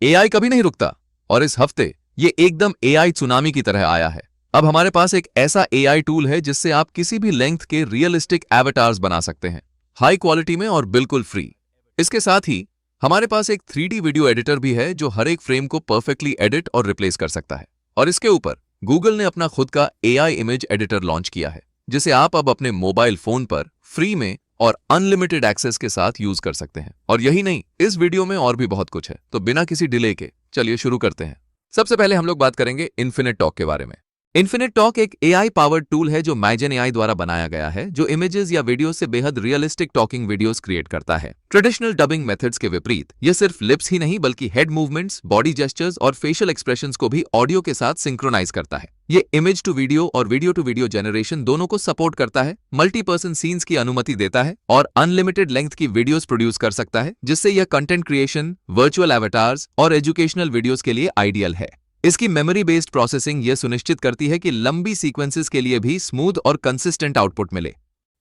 AI कभी नहीं रुकता और इस हफ्ते ये एकदम एआई सुनामी की तरह आया है। अब हमारे पास एक ऐसा एआई टूल है जिससे आप किसी भी लेंथ के रियलिस्टिक एवटार्स बना सकते हैं, हाई क्वालिटी में और बिल्कुल फ्री। इसके साथ ही हमारे पास एक 3D वीडियो एडिटर भी है जो हर एक फ्रेम को परफेक्टली एडिट और रिप्लेस कर सकता है। और इसके ऊपर गूगल ने अपना खुद का एआई इमेज एडिटर लॉन्च किया है जिसे आप अब अपने मोबाइल फोन पर फ्री में और अनलिमिटेड एक्सेस के साथ यूज कर सकते हैं। और यही नहीं, इस वीडियो में और भी बहुत कुछ है, तो बिना किसी डिले के चलिए शुरू करते हैं। सबसे पहले हम लोग बात करेंगे इन्फिनिट टॉक के बारे में। इन्फिनिट टॉक एक एआई पावर्ड टूल है जो माइजन एआई द्वारा बनाया गया है, जो इमेजेस या वीडियो से बेहद रियलिस्टिक टॉकिंग वीडियोस क्रिएट करता है। ट्रेडिशनल डबिंग मेथड्स के विपरीत यह सिर्फ लिप्स ही नहीं बल्कि हेड मूवमेंट्स, बॉडी जेस्चर्स और फेशियल एक्सप्रेशंस को भी ऑडियो के साथ सिंक्रोनाइज करता है। ये इमेज टू वीडियो और वीडियो टू वीडियो जनरेशन दोनों को सपोर्ट करता है, मल्टी पर्सन सीन्स की अनुमति देता है और अनलिमिटेड लेंथ की वीडियोस प्रोड्यूस कर सकता है, जिससे यह कंटेंट क्रिएशन, वर्चुअल एवटार्स और एजुकेशनल वीडियोस के लिए आइडियल है। इसकी मेमोरी बेस्ड प्रोसेसिंग यह सुनिश्चित करती है कि लंबी सीक्वेंसेस के लिए भी स्मूथ और कंसिस्टेंट आउटपुट मिले।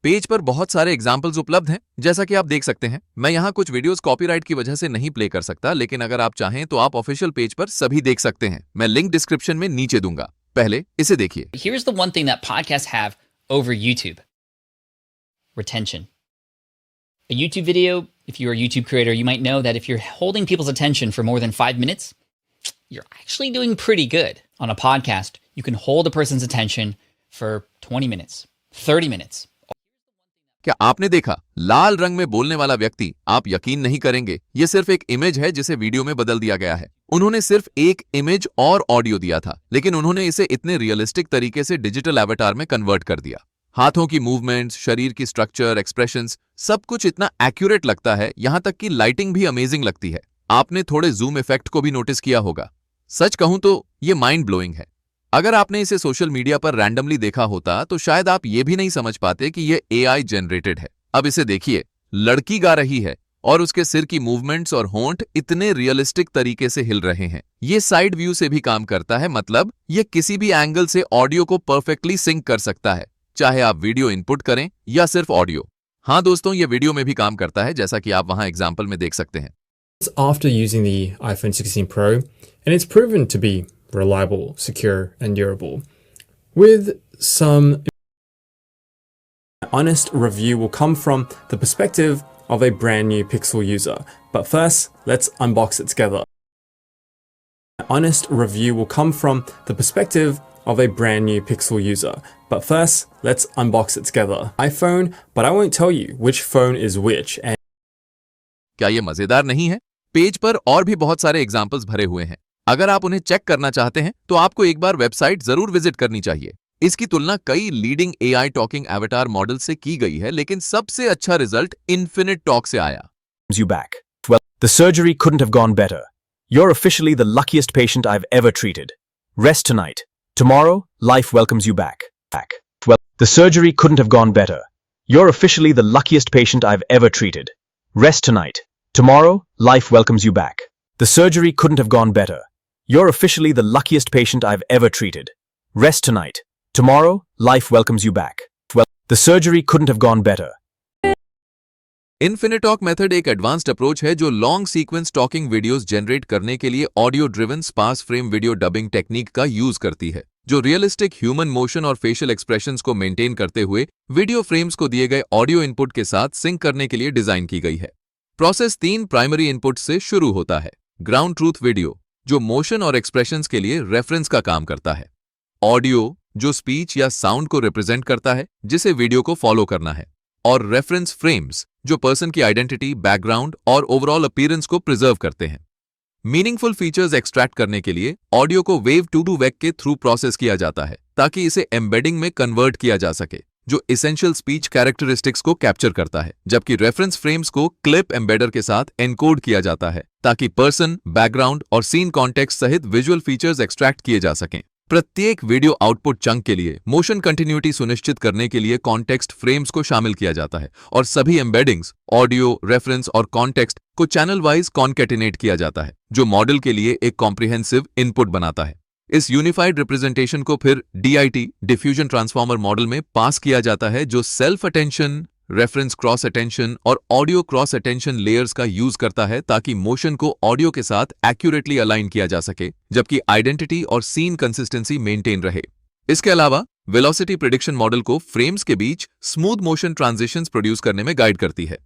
पेज पर बहुत सारे एग्जाम्पल्स उपलब्ध हैं, जैसा कि आप देख सकते हैं। मैं यहाँ कुछ वीडियोस कॉपीराइट की वजह से नहीं प्ले कर सकता, लेकिन अगर आप चाहें तो आप ऑफिशियल पेज पर सभी देख सकते हैं। मैं लिंक डिस्क्रिप्शन में नीचे दूंगा, पहले इसे देखिए। Here's the one thing that podcasts have over YouTube: retention. A YouTube video, if you're a YouTube creator, you might know that if you're holding people's attention for more than 5 minutes, you're actually doing pretty good. On a podcast, you can hold a person's attention for 20 minutes, 30 minutes. क्या आपने देखा लाल रंग में बोलने वाला व्यक्ति? आप यकीन नहीं करेंगे, ये सिर्फ एक इमेज है जिसे वीडियो में बदल दिया गया है। उन्होंने सिर्फ एक इमेज और ऑडियो दिया था, लेकिन उन्होंने इसे इतने रियलिस्टिक तरीके से डिजिटल एवटार में कन्वर्ट कर दिया। हाथों की मूवमेंट्स, शरीर की स्ट्रक्चर, एक्सप्रेशंस, सब कुछ इतना एक्यूरेट लगता है, यहां तक कि लाइटिंग भी अमेजिंग लगती है। आपने थोड़े जूम इफेक्ट को भी नोटिस किया होगा। सच कहूं तो ये माइंड ब्लोइंग है। अगर आपने इसे सोशल मीडिया पर रैंडमली देखा होता तो शायद आप ये भी नहीं समझ पाते कि ये एआई जनरेटेड है। अब इसे देखिए, लड़की गा रही है और उसके सिर की मूवमेंट्स और होंठ इतने रियलिस्टिक तरीके से हिल रहे हैं। ये साइड व्यू से भी काम करता है, मतलब ये किसी भी एंगल से ऑडियो को परफेक्टली सिंक कर सकता है, चाहे आप वीडियो इनपुट करें या सिर्फ ऑडियो। हाँ दोस्तों, ये वीडियो में भी काम करता है, जैसा कि आप वहां एग्जाम्पल में देख सकते हैं। After using the iPhone 16 Pro, and it's proven to be reliable, secure, and durable. With some honest review will come from the perspective of a brand new Pixel user. But first, let's unbox it together. Honest review will come from the perspective of a brand new Pixel user. But first, let's unbox it together. iPhone, but I won't tell you which phone is which. And क्या ये मजेदार नहीं है? Page पर और भी बहुत सारे एग्जाम्पल्स भरे हुए हैं। अगर आप उन्हें चेक करना चाहते हैं तो आपको एक बार वेबसाइट जरूर विजिट करनी चाहिए। इसकी तुलना कई leading AI talking avatar model से की गई है, लेकिन सबसे अच्छा रिजल्ट इन्फिनिट टॉक से आया। You back. Well, the surgery couldn't have gone better. You're officially the luckiest patient I've ever treated. Rest tonight. Tomorrow, life welcomes you back. Well, the surgery couldn't have gone better. You're officially the luckiest patient I've ever treated. Rest tonight. Tomorrow, life welcomes you back. The surgery couldn't have gone better. You're officially the luckiest patient I've ever treated. Rest tonight. Tomorrow, life welcomes you back. Well, the surgery couldn't have gone better. Infinite talk method एक advanced approach है जो long sequence talking videos generate करने के लिए audio driven sparse frame video dubbing technique का use करती है, जो रियलिस्टिक ह्यूमन मोशन और फेशियल एक्सप्रेशंस को मेंटेन करते हुए वीडियो फ्रेम्स को दिए गए ऑडियो इनपुट के साथ सिंक करने के लिए डिजाइन की गई है। प्रोसेस 3 प्राइमरी इनपुट से शुरू होता है। ग्राउंड ट्रूथ वीडियो, जो मोशन और एक्सप्रेशंस के लिए रेफरेंस का काम करता है। ऑडियो, जो स्पीच या साउंड को रिप्रेजेंट करता है, जिसे वीडियो को फॉलो करना है। और रेफरेंस फ्रेम्स, जो पर्सन की आइडेंटिटी, बैकग्राउंड और ओवरऑल अपीयरेंस को प्रिजर्व करते हैं। मीनिंगफुल फीचर्स एक्सट्रैक्ट करने के लिए ऑडियो को वेव टू वेक के थ्रू प्रोसेस किया जाता है, ताकि इसे एम्बेडिंग में कन्वर्ट किया जा सके, जो एसेंशियल स्पीच कैरेक्टरिस्टिक्स को कैप्चर करता है, जबकि रेफरेंस फ्रेम्स को क्लिप एम्बेडर के साथ एनकोड किया जाता है, ताकि पर्सन, बैकग्राउंड और सीन कॉन्टेक्स्ट सहित विजुअल फीचर्स एक्सट्रैक्ट किए जा सकें। प्रत्येक वीडियो आउटपुट चंक के लिए मोशन कंटिन्यूटी सुनिश्चित करने के लिए कॉन्टेक्स्ट फ्रेम्स को शामिल किया जाता है और सभी एम्बेडिंग्स, ऑडियो, रेफरेंस और कॉन्टेक्स्ट को चैनल वाइज कॉन्केटिनेट किया जाता है, जो मॉडल के लिए एक कॉम्प्रिहेंसिव इनपुट बनाता है। इस यूनिफाइड रिप्रेजेंटेशन को फिर DIT, डिफ्यूजन ट्रांसफॉर्मर मॉडल में पास किया जाता है, जो self attention, reference cross attention और ऑडियो क्रॉस अटेंशन लेयर्स का यूज करता है ताकि मोशन को ऑडियो के साथ एक्यूरेटली अलाइन किया जा सके, जबकि आइडेंटिटी और सीन कंसिस्टेंसी मेंटेन रहे। इसके अलावा वेलोसिटी प्रिडिक्शन मॉडल को फ्रेम्स के बीच स्मूथ मोशन ट्रांजिशंस प्रोड्यूस करने में गाइड करती है।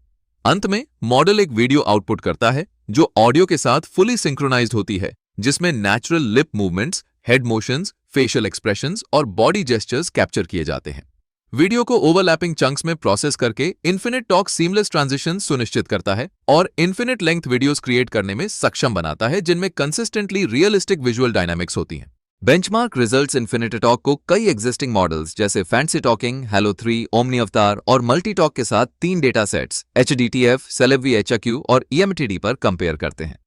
अंत में मॉडल एक वीडियो आउटपुट करता है जो ऑडियो के साथ फुली सिंक्रोनाइज्ड होती है, जिसमें natural lip movements, head motions, facial expressions और बॉडी जेस्चर्स कैप्चर किए जाते हैं। वीडियो को ओवरलैपिंग चंक्स में प्रोसेस करके इन्फिनिट टॉक सीमलेस ट्रांजिशन सुनिश्चित करता है और इन्फिनिट लेंथ वीडियोस क्रिएट करने में सक्षम बनाता है, जिनमें कंसिस्टेंटली रियलिस्टिक विजुअल डायनामिक्स होती हैं। बेंचमार्क रिजल्ट्स इन्फिनिटॉक को कई एग्जिस्टिंग मॉडल्स जैसे फैंसी टॉकिंग, हेलो 3, ओमनी अवतार और मल्टीटॉक के साथ 3 data sets HDTF, CelebV HRQ और EMTD पर कंपेयर करते हैं।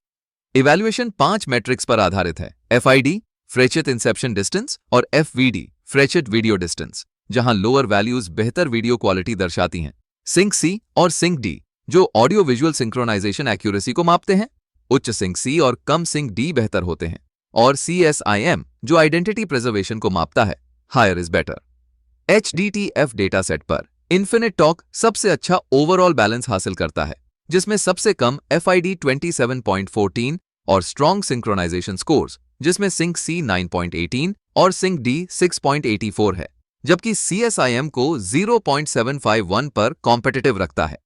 इवैल्यूएशन 5 मैट्रिक्स पर आधारित है: FID, फ्रेचेट इंसेप्शन डिस्टेंस, और FVD, फ्रेचेट वीडियो डिस्टेंस, जहां लोअर वैल्यूज बेहतर वीडियो क्वालिटी दर्शाती हैं। सिंक C और सिंक D जो ऑडियो विजुअल सिंक्रोनाइजेशन एक्यूरेसी को मापते हैं। उच्च सिंक C और कम सिंक D बेहतर होते हैं। और CSIM जो आइडेंटिटी प्रिजर्वेशन को मापता है। Higher is better. HDTF data set पर इन्फिनिट टॉक सबसे अच्छा ओवरऑल बैलेंस हासिल करता है, जिसमें सबसे कम FID 27.14 और स्ट्रॉन्ग सिंक्रोनाइजेशन स्कोर्स, जिसमें सिंक C 9.18 और सिंक D 6.84 है, जबकि CSIM को 0.751 पर कॉम्पिटिटिव रखता है।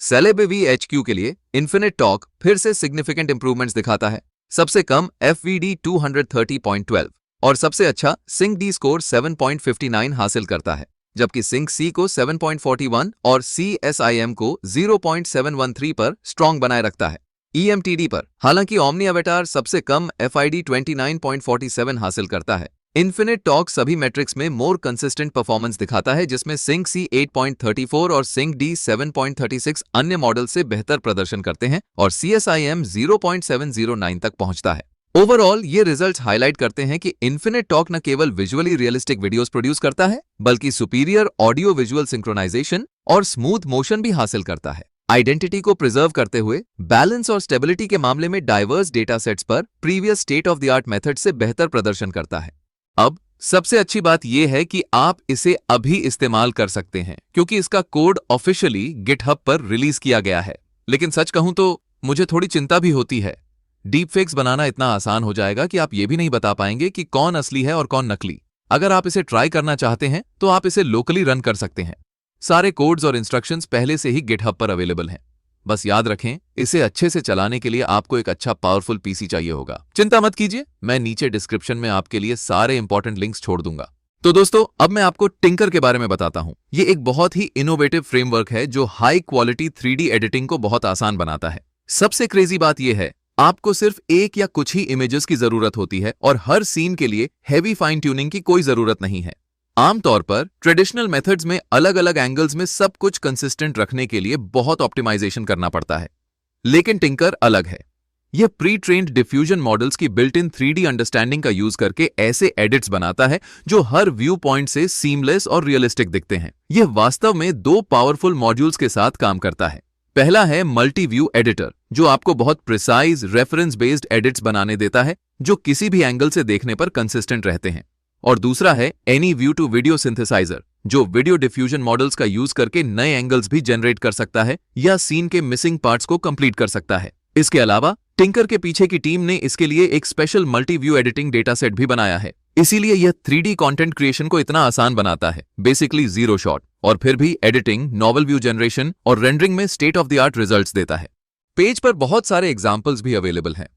CelebV HQ के लिए इन्फिनिट टॉक फिर से सिग्निफिकेंट इंप्रूवमेंट्स दिखाता है। सबसे कम FVD 230.12 और सबसे अच्छा सिंक D स्कोर 7.59 हासिल करता है, जबकि सिंक C को 7.41 और CSIM को 0.713 पर स्ट्रॉन्ग बनाए रखता है। EMTD पर हालांकि ओमनी अवतार सबसे कम FID 29.47 हासिल करता है। इन्फिनिट टॉक सभी मैट्रिक्स में मोर कंसिस्टेंट परफॉर्मेंस दिखाता है, जिसमें सिंक C 8.34 और सिंक D 7.36 अन्य मॉडल से बेहतर प्रदर्शन करते हैं और CSIM 0.709 तक पहुंचता है। ओवरऑल ये रिजल्ट्स हाईलाइट करते हैं कि इन्फिनिट टॉक न केवल विजुअली रियलिस्टिक वीडियोस प्रोड्यूस करता है, बल्कि सुपीरियर ऑडियो विजुअल सिंक्रोनाइजेशन और स्मूथ मोशन भी हासिल करता है। आइडेंटिटी को प्रिजर्व करते हुए बैलेंस और स्टेबिलिटी के मामले में डाइवर्स डेटा सेट्स पर previous state of the art method से बेहतर प्रदर्शन करता है। अब सबसे अच्छी बात यह है कि आप इसे अभी इस्तेमाल कर सकते हैं, क्योंकि इसका कोड ऑफिशियली गिटहब पर रिलीज किया गया है। लेकिन सच कहूं तो मुझे थोड़ी चिंता भी होती है। डीपफेक्स बनाना इतना आसान हो जाएगा कि आप ये भी नहीं बता पाएंगे कि कौन असली है और कौन नकली। अगर आप इसे ट्राई करना चाहते हैं तो आप इसे लोकली रन कर सकते हैं। सारे कोड्स और इंस्ट्रक्शंस पहले से ही गिटहब पर अवेलेबल हैं। बस याद रखें, इसे अच्छे से चलाने के लिए आपको एक अच्छा पावरफुल पीसी चाहिए होगा। चिंता मत कीजिए, मैं नीचे डिस्क्रिप्शन में आपके लिए सारे इंपॉर्टेंट लिंक्स छोड़ दूंगा। तो दोस्तों, अब मैं आपको टिंकर के बारे में बताता हूं। ये एक बहुत ही इनोवेटिव फ्रेमवर्क है जो हाई क्वालिटी 3D एडिटिंग को बहुत आसान बनाता है। सबसे क्रेजी बात यह है, आपको सिर्फ एक या कुछ ही इमेजेस की जरूरत होती है और हर सीन के लिए हैवी फाइन ट्यूनिंग की कोई जरूरत नहीं है। आमतौर पर ट्रेडिशनल मेथड्स में अलग अलग एंगल्स में सब कुछ कंसिस्टेंट रखने के लिए बहुत ऑप्टिमाइजेशन करना पड़ता है, लेकिन टिंकर अलग है। यह प्री ट्रेन्ड डिफ्यूजन मॉडल्स की बिल्ट इन 3D अंडरस्टैंडिंग का यूज करके ऐसे एडिट्स बनाता है जो हर व्यू पॉइंट से सीमलेस और रियलिस्टिक दिखते हैं। यह वास्तव में 2 पावरफुल मॉड्यूल्स के साथ काम करता है। पहला है मल्टी व्यू एडिटर, जो आपको बहुत प्रिसाइज रेफरेंस बेस्ड एडिट्स बनाने देता है जो किसी भी एंगल से देखने पर कंसिस्टेंट रहते हैं। और दूसरा है any view to video synthesiser, जो वीडियो डिफ्यूजन मॉडल्स का यूज करके नए एंगल्स भी जनरेट कर सकता है या सीन के मिसिंग पार्ट्स को कंप्लीट कर सकता है। इसके अलावा टिंकर के पीछे की टीम ने इसके लिए एक special multi view editing data set भी बनाया है, इसीलिए यह 3D कंटेंट क्रिएशन को इतना आसान बनाता है। बेसिकली 0 शॉट, और फिर भी एडिटिंग, नॉवल व्यू जनरेशन और रेंडरिंग में state of the art results देता है। पेज पर बहुत सारे एग्जाम्पल्स भी अवेलेबल हैं।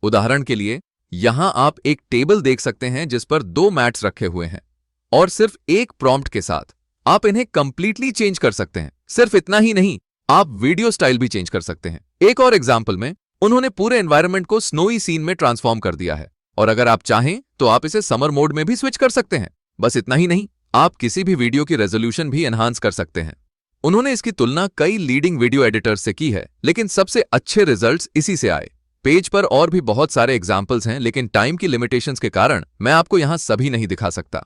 उदाहरण के लिए यहां आप एक टेबल देख सकते हैं जिस पर 2 मैट्स रखे हुए हैं और सिर्फ एक प्रॉम्प्ट के साथ आप इन्हें कंप्लीटली चेंज कर सकते हैं। सिर्फ इतना ही नहीं, आप वीडियो स्टाइल भी चेंज कर सकते हैं। एक और एग्जाम्पल में उन्होंने पूरे एनवायरनमेंट को स्नोई सीन में ट्रांसफॉर्म कर दिया है, और अगर आप चाहें तो आप इसे समर मोड में भी स्विच कर सकते हैं। बस इतना ही नहीं, आप किसी भी वीडियो की रेजोल्यूशन भी एनहांस कर सकते हैं। उन्होंने इसकी तुलना कई लीडिंग वीडियो एडिटर्स से की है, लेकिन सबसे अच्छे रिजल्ट्स इसी से आए। पेज पर और भी बहुत सारे एग्जाम्पल्स हैं, लेकिन टाइम की लिमिटेशंस के कारण मैं आपको यहां सभी नहीं दिखा सकता।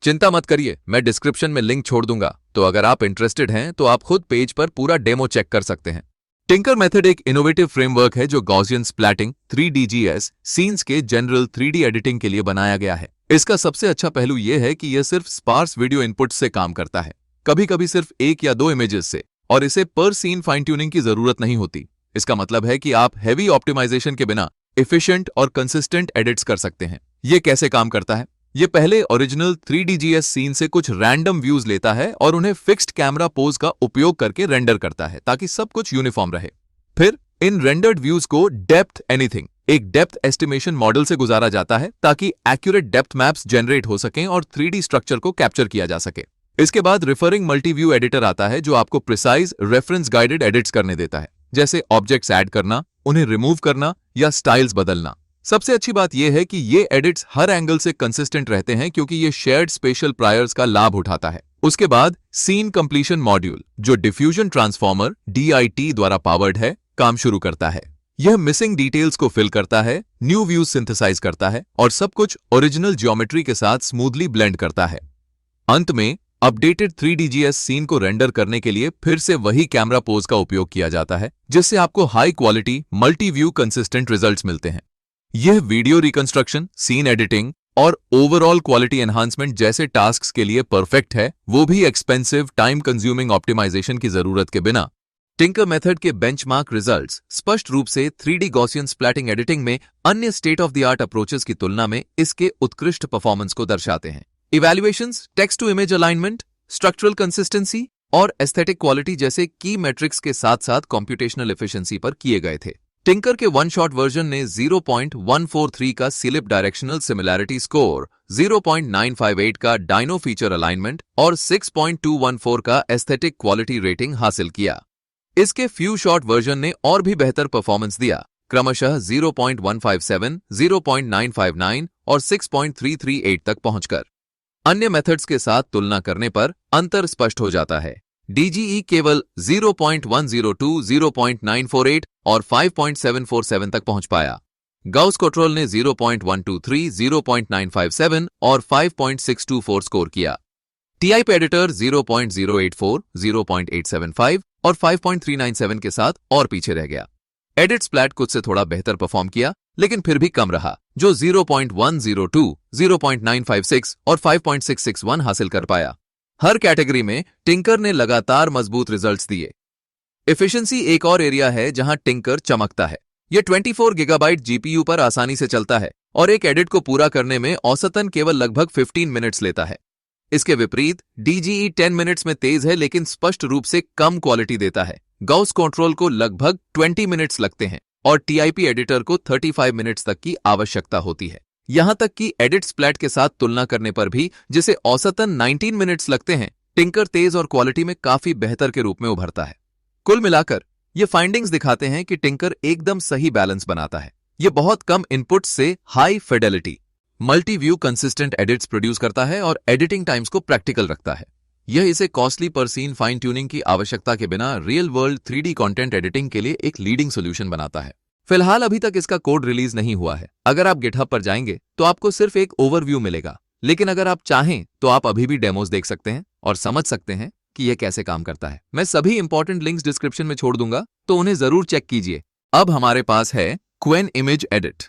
चिंता मत करिए, मैं डिस्क्रिप्शन में लिंक छोड़ दूंगा, तो अगर आप इंटरेस्टेड हैं तो आप खुद पेज पर पूरा डेमो चेक कर सकते हैं। टिंकर मेथड एक इनोवेटिव फ्रेमवर्क है जो गॉसियन स्प्लैटिंग, 3DGS, सीन्स के जनरल 3D एडिटिंग के लिए बनाया गया है। इसका सबसे अच्छा पहलू यह है कि यह सिर्फ स्पार्स वीडियो इनपुट से काम करता है। कभी कभी सिर्फ 1 या 2 इमेजेस से, और इसे पर सीन फाइन ट्यूनिंग की जरूरत नहीं होती। इसका मतलब है कि आप हैवी ऑप्टिमाइजेशन के बिना एफिशिएंट और कंसिस्टेंट एडिट्स कर सकते हैं। ये कैसे काम करता है? ये पहले ओरिजिनल 3DGS सीन से कुछ रैंडम व्यूज लेता है और उन्हें फिक्स्ड कैमरा पोज का उपयोग करके रेंडर करता है ताकि सब कुछ यूनिफॉर्म रहे। फिर इन रेंडर्ड व्यूज को डेप्थ एनीथिंग, एक डेप्थ एस्टिमेशन मॉडल से गुजारा जाता है ताकि एक्यूरेट डेप्थ मैप्स जनरेट हो सकें और 3D स्ट्रक्चर को कैप्चर किया जा सके। इसके बाद रिफरिंग मल्टीव्यू एडिटर आता है जो आपको प्रिसाइज रेफरेंस गाइडेड एडिट्स करने देता है, जैसे ऑब्जेक्ट्स ऐड करना, उन्हें रिमूव करना या स्टाइल्स बदलना। सबसे अच्छी बात यह है कि ये एडिट्स हर एंगल से कंसिस्टेंट रहते हैं क्योंकि ये शेयर्ड स्पेशल प्रायर्स का लाभ उठाता है। उसके बाद सीन कंप्लीशन मॉड्यूल, जो डिफ्यूजन ट्रांसफॉर्मर DIT द्वारा पावर्ड है, काम शुरू करता है। यह मिसिंग डिटेल्स को फिल करता है, न्यू व्यूज सिंथेसाइज करता है और सब कुछ ओरिजिनल ज्योमेट्री के साथ स्मूथली ब्लेंड करता है। अंत में अपडेटेड 3DGS सीन को रेंडर करने के लिए फिर से वही कैमरा पोज का उपयोग किया जाता है, जिससे आपको high quality multi view consistent results मिलते हैं। यह वीडियो रिकंस्ट्रक्शन, सीन एडिटिंग और ओवरऑल क्वालिटी एनहांसमेंट जैसे टास्क्स के लिए परफेक्ट है, वो भी एक्सपेंसिव टाइम कंज्यूमिंग ऑप्टिमाइजेशन की जरूरत के बिना। टिंकर मेथड के बेंचमार्क रिजल्ट्स स्पष्ट रूप से 3D गॉसियन स्प्लैटिंग एडिटिंग में अन्य state of the art approaches की तुलना में इसके उत्कृष्ट परफॉर्मेंस को दर्शाते हैं। Evaluations text to image alignment, structural consistency और एस्थेटिक क्वालिटी जैसे की मेट्रिक्स के साथ साथ कंप्यूटेशनल एफिशिएंसी पर किए गए थे। टिंकर के वन शॉट वर्जन ने 0.143 का सिलिप डायरेक्शनल सिमिलैरिटी स्कोर, 0.958 का डायनो फीचर अलाइनमेंट और 6.214 का एस्थेटिक क्वालिटी रेटिंग हासिल किया। इसके फ्यू शॉट वर्जन ने और भी बेहतर परफॉर्मेंस दिया, क्रमशः 0.157, 0.959 और 6.338 तक पहुंचकर। अन्य मेथड्स के साथ तुलना करने पर अंतर स्पष्ट हो जाता है। DGE केवल 0.102, 0.948 और 5.747 तक पहुंच पाया। गाउस कोट्रोल ने 0.123, 0.957 और 5.624 स्कोर किया। TIP एडिटर 0.084, 0.875 और 5.397 के साथ और पीछे रह गया। एडिट स्प्लैट कुछ से थोड़ा बेहतर परफॉर्म किया, लेकिन फिर भी कम रहा, जो 0.102, 0.956 और 5.661 हासिल कर पाया। हर कैटेगरी में टिंकर ने लगातार मजबूत रिजल्ट्स दिए। एफिशिएंसी एक और एरिया है जहां टिंकर चमकता है। यह 24 गीगाबाइट GPU पर आसानी से चलता है और एक एडिट को पूरा करने में औसतन केवल लगभग 15 मिनट्स लेता है। इसके विपरीत DGE 10 मिनट्स में तेज है लेकिन स्पष्ट रूप से कम क्वालिटी देता है। गाउस कंट्रोल को लगभग 20 मिनट्स लगते हैं और TIP एडिटर को 35 मिनट्स तक की आवश्यकता होती है। यहां तक कि एडिट स्प्लैट के साथ तुलना करने पर भी, जिसे औसतन 19 मिनट्स लगते हैं, टिंकर तेज और क्वालिटी में काफी बेहतर के रूप में उभरता है। कुल मिलाकर ये फाइंडिंग्स दिखाते हैं कि टिंकर एकदम सही बैलेंस बनाता है। ये बहुत कम इनपुट से high Fidelity multi view consistent edits produce करता है और एडिटिंग टाइम्स को प्रैक्टिकल रखता है। यह इसे कॉस्टली पर सीन फाइन ट्यूनिंग की आवश्यकता के बिना real world 3D content editing के लिए एक लीडिंग सॉल्यूशन बनाता है। फिलहाल अभी तक इसका कोड रिलीज नहीं हुआ है। अगर आप गिटहब पर जाएंगे तो आपको सिर्फ एक ओवरव्यू मिलेगा, लेकिन अगर आप चाहें तो आप अभी भी डेमोज देख सकते हैं और समझ सकते हैं कि यह कैसे काम करता है। मैं सभी इंपॉर्टेंट लिंक्स डिस्क्रिप्शन में छोड़ दूंगा, तो उन्हें जरूर चेक कीजिए। अब हमारे पास है क्वेन इमेज एडिट।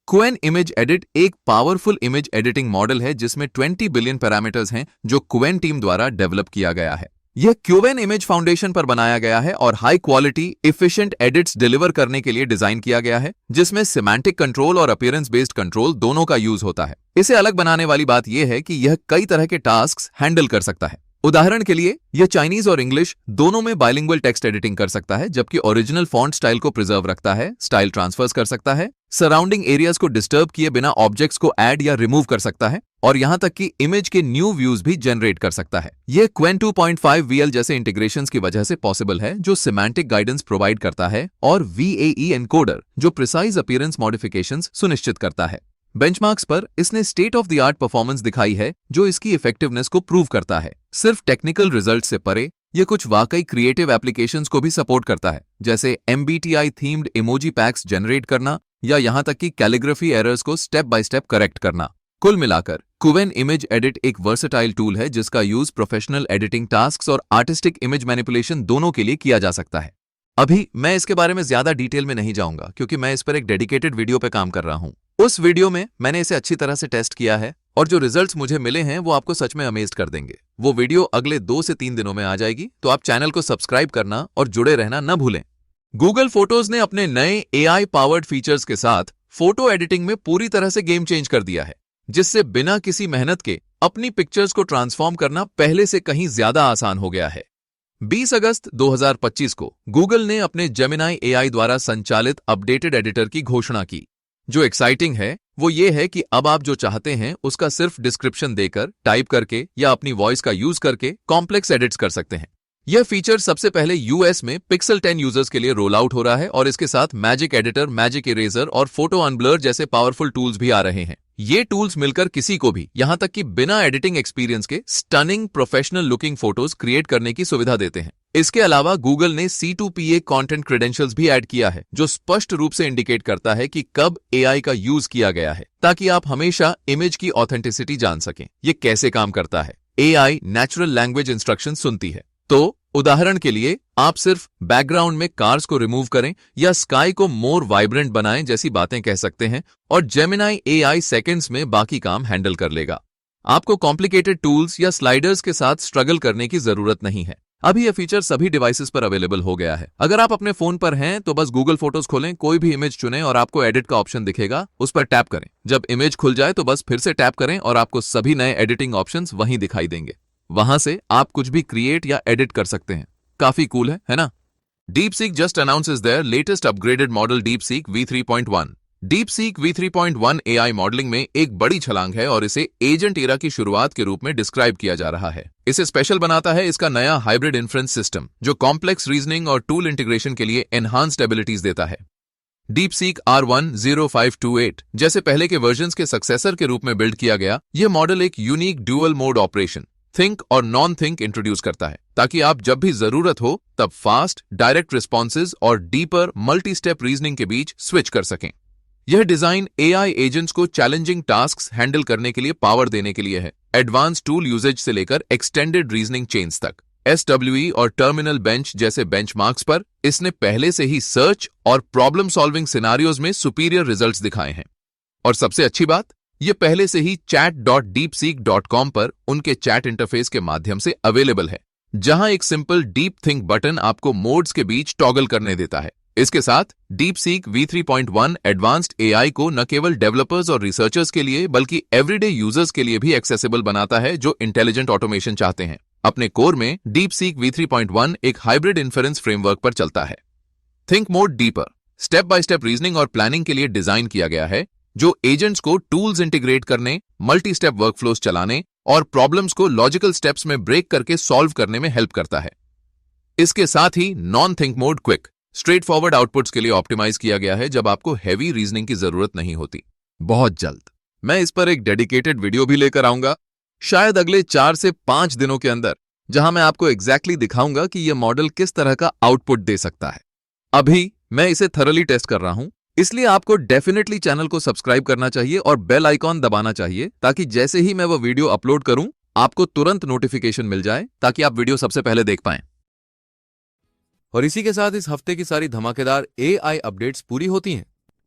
क्वेन इमेज एडिट एक पावरफुल इमेज एडिटिंग मॉडल है जिसमें 20 बिलियन पैरामीटर्स हैं जो क्वेन टीम द्वारा डेवलप किया गया है। यह क्वेन इमेज फाउंडेशन पर बनाया गया है और high quality efficient edits deliver करने के लिए डिजाइन किया गया है, जिसमें सिमेंटिक कंट्रोल और अपीयरेंस बेस्ड कंट्रोल दोनों का यूज होता है। इसे अलग बनाने वाली बात यह है कि यह कई तरह के टास्क हैंडल कर सकता है। उदाहरण के लिए यह चाइनीज और इंग्लिश दोनों में बाइलिंगुअल टेक्स्ट एडिटिंग कर सकता है, जबकि ओरिजिनल फॉन्ट स्टाइल को प्रिजर्व रखता है, स्टाइल ट्रांसफर्स कर सकता है, सराउंडिंग एरियाज को डिस्टर्ब किए बिना ऑब्जेक्ट्स को ऐड या रिमूव कर सकता है और यहां तक कि इमेज के न्यू व्यूज भी जनरेट कर सकता है। यह क्वेन 2.5 VL जैसे इंटीग्रेशंस की वजह से पॉसिबल है, जो सिमेंटिक गाइडेंस प्रोवाइड करता है, और VAE एनकोडर जो प्रिसाइज अपीयरेंस मॉडिफिकेशंस सुनिश्चित करता है। बेंचमार्क्स पर इसने state of the art performance दिखाई है, जो इसकी इफेक्टिवनेस को प्रूव करता है। सिर्फ टेक्निकल रिजल्ट से परे यह कुछ वाकई क्रिएटिव एप्लीकेशंस को भी सपोर्ट करता है, जैसे MBTI themed emoji PACS generate करना या यहां तक कि कैलिग्राफी एरर्स को स्टेप बाय स्टेप करेक्ट करना। कुल मिलाकर क्वेन इमेज एडिट एक वर्सेटाइल टूल है जिसका यूज प्रोफेशनल एडिटिंग टास्क्स और आर्टिस्टिक इमेज मैनिपुलेशन दोनों के लिए किया जा सकता है। अभी मैं इसके बारे में ज्यादा डिटेल में नहीं जाऊंगा क्योंकि मैं इस पर एक डेडिकेटेड वीडियो पे काम कर रहा हूं। उस वीडियो में मैंने इसे अच्छी तरह से टेस्ट किया है और जो रिजल्ट्स मुझे मिले हैं वो आपको सच में अमेज्ड कर देंगे। वो वीडियो अगले 2 से 3 दिनों में आ जाएगी, तो आप चैनल को सब्सक्राइब करना और जुड़े रहना न भूलें। गूगल फोटोज ने अपने नए AI पावर्ड फीचर्स के साथ फोटो एडिटिंग में पूरी तरह से गेम चेंज कर दिया है, जिससे बिना किसी मेहनत के अपनी पिक्चर्स को ट्रांसफॉर्म करना पहले से कहीं ज्यादा आसान हो गया है। 20 अगस्त 2025 को गूगल ने अपने जेमिनी AI द्वारा संचालित अपडेटेड एडिटर की घोषणा की। जो एक्साइटिंग है वो ये है कि अब आप जो चाहते हैं उसका सिर्फ डिस्क्रिप्शन देकर, टाइप करके या अपनी वॉइस का यूज करके कॉम्प्लेक्स एडिट्स कर सकते हैं। यह फीचर सबसे पहले यूएस में पिक्सल 10 यूजर्स के लिए रोल आउट हो रहा है और इसके साथ मैजिक एडिटर, मैजिक इरेजर और फोटो अनब्लर जैसे पावरफुल टूल्स भी आ रहे हैं। ये टूल्स मिलकर किसी को भी, यहां तक कि बिना एडिटिंग एक्सपीरियंस के, stunning professional looking photos create करने की सुविधा देते हैं। इसके अलावा गूगल ने C2PA कंटेंट क्रेडेंशियल्स भी ऐड किया है, जो स्पष्ट रूप से इंडिकेट करता है कि कब AI का यूज किया गया है, ताकि आप हमेशा इमेज की ऑथेंटिसिटी जान सकें। ये कैसे काम करता है? AI नेचुरल लैंग्वेज इंस्ट्रक्शन सुनती है। तो उदाहरण के लिए आप सिर्फ बैकग्राउंड में कार्स को रिमूव करें या स्काई को मोर वाइब्रेंट बनाएं जैसी बातें कह सकते हैं और जेमिनी AI सेकंड्स में बाकी काम हैंडल कर लेगा। आपको कॉम्प्लिकेटेड टूल्स या स्लाइडर्स के साथ स्ट्रगल करने की जरूरत नहीं है। अभी यह फीचर सभी डिवाइसेस पर अवेलेबल हो गया है। अगर आप अपने फोन पर हैं तो बस गूगल फोटोज खोलें, कोई भी इमेज चुनें और आपको एडिट का ऑप्शन दिखेगा, उस पर टैप करें। जब इमेज खुल जाए तो बस फिर से टैप करें और आपको सभी नए एडिटिंग ऑप्शंस वहीं दिखाई देंगे। वहां से आप कुछ भी क्रिएट या एडिट कर सकते हैं। काफी कूल है ना? DeepSeek just announces their latest upgraded model DeepSeek V3.1। DeepSeek V3.1 AI modelling में एक बड़ी छलांग है और इसे एजेंट एरा की शुरुआत के रूप में डिस्क्राइब किया जा रहा है। इसे स्पेशल बनाता है इसका नया हाइब्रिड इन्फ्रेंस सिस्टम, जो कॉम्प्लेक्स रीजनिंग और टूल इंटीग्रेशन के लिए एनहांस्ड एबिलिटीज देता है। DeepSeek R10528 जैसे पहले के वर्जन्स के सक्सेसर के रूप में बिल्ड किया गया, यह मॉडल एक unique dual mode operation, think और नॉन थिंक इंट्रोड्यूस करता है, ताकि आप जब भी जरूरत हो तब फास्ट, डायरेक्ट रिस्पॉन्सेज और डीपर मल्टी स्टेप रीजनिंग के बीच स्विच कर सकें। यह डिजाइन AI एजेंट्स को चैलेंजिंग टास्क्स हैंडल करने के लिए पावर देने के लिए है। एडवांस टूल यूजेज से लेकर एक्सटेंडेड रीजनिंग चेन्स तक, SWE और टर्मिनल बेंच जैसे बेंचमार्क्स पर इसने पहले से ही सर्च और प्रॉब्लम सॉल्विंग सिनारियोज में सुपीरियर रिजल्ट्स दिखाए हैं। और सबसे अच्छी बात, यह पहले से ही chat.deepseek.com पर उनके चैट इंटरफेस के माध्यम से अवेलेबल है, जहां एक सिंपल डीप थिंक बटन आपको मोड्स के बीच टॉगल करने देता है। इसके साथ DeepSeek V3.1 एडवांस्ड AI को न केवल डेवलपर्स और रिसर्चर्स के लिए बल्कि एवरीडे यूजर्स के लिए भी एक्सेसिबल बनाता है, जो इंटेलिजेंट ऑटोमेशन चाहते हैं। अपने कोर में DeepSeek V3.1 एक हाइब्रिड इन्फरेंस फ्रेमवर्क पर चलता है। Think mode deeper, step by step reasoning और प्लानिंग के लिए डिजाइन किया गया है, जो एजेंट्स को टूल्स इंटीग्रेट करने, मल्टी स्टेप वर्कफ्लोस चलाने और प्रॉब्लम्स को लॉजिकल स्टेप्स में ब्रेक करके सॉल्व करने में हेल्प करता है। इसके साथ ही non think mode quick, straightforward outputs के लिए ऑप्टिमाइज किया गया है, जब आपको हैवी रीजनिंग की जरूरत नहीं होती। बहुत जल्द मैं इस पर एक डेडिकेटेड वीडियो भी लेकर आऊंगा, शायद अगले 4 से 5 दिनों के अंदर, जहां मैं आपको एग्जैक्टली दिखाऊंगा कि यह मॉडल किस तरह का आउटपुट दे सकता है। अभी मैं इसे थरली टेस्ट कर रहा हूं, इसलिए आपको डेफिनेटली चैनल को सब्सक्राइब करना चाहिए और बेल आइकॉन दबाना चाहिए, ताकि जैसे ही मैं वो वीडियो अपलोड करूं आपको तुरंत नोटिफिकेशन मिल जाए, ताकि आप वीडियो सबसे पहले देख पाएं। और इसी के साथ इस हफ्ते की सारी धमाकेदार AI अपडेट्स पूरी होती हैं।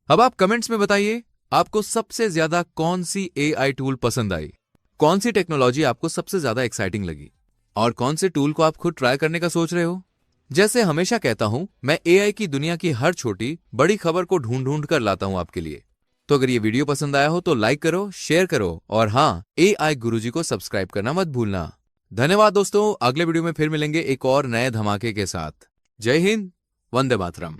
अब आप कमेंट्स में बताइए, आपको सबसे ज्यादा कौन सी AI टूल पसंद आई, कौन सी टेक्नोलॉजी आपको सबसे ज्यादा एक्साइटिंग लगी, और कौन से टूल को आप खुद ट्राई करने का सोच रहे हो। जैसे हमेशा कहता हूं, मैं AI की दुनिया की हर छोटी बड़ी खबर को ढूंढ कर लाता हूं आपके लिए। तो अगर ये वीडियो पसंद आया हो तो लाइक करो, शेयर करो और हाँ, AI गुरुजी को सब्सक्राइब करना मत भूलना। धन्यवाद दोस्तों, अगले वीडियो में फिर मिलेंगे एक और नए धमाके के साथ। जय हिंद, वंदे मातरम।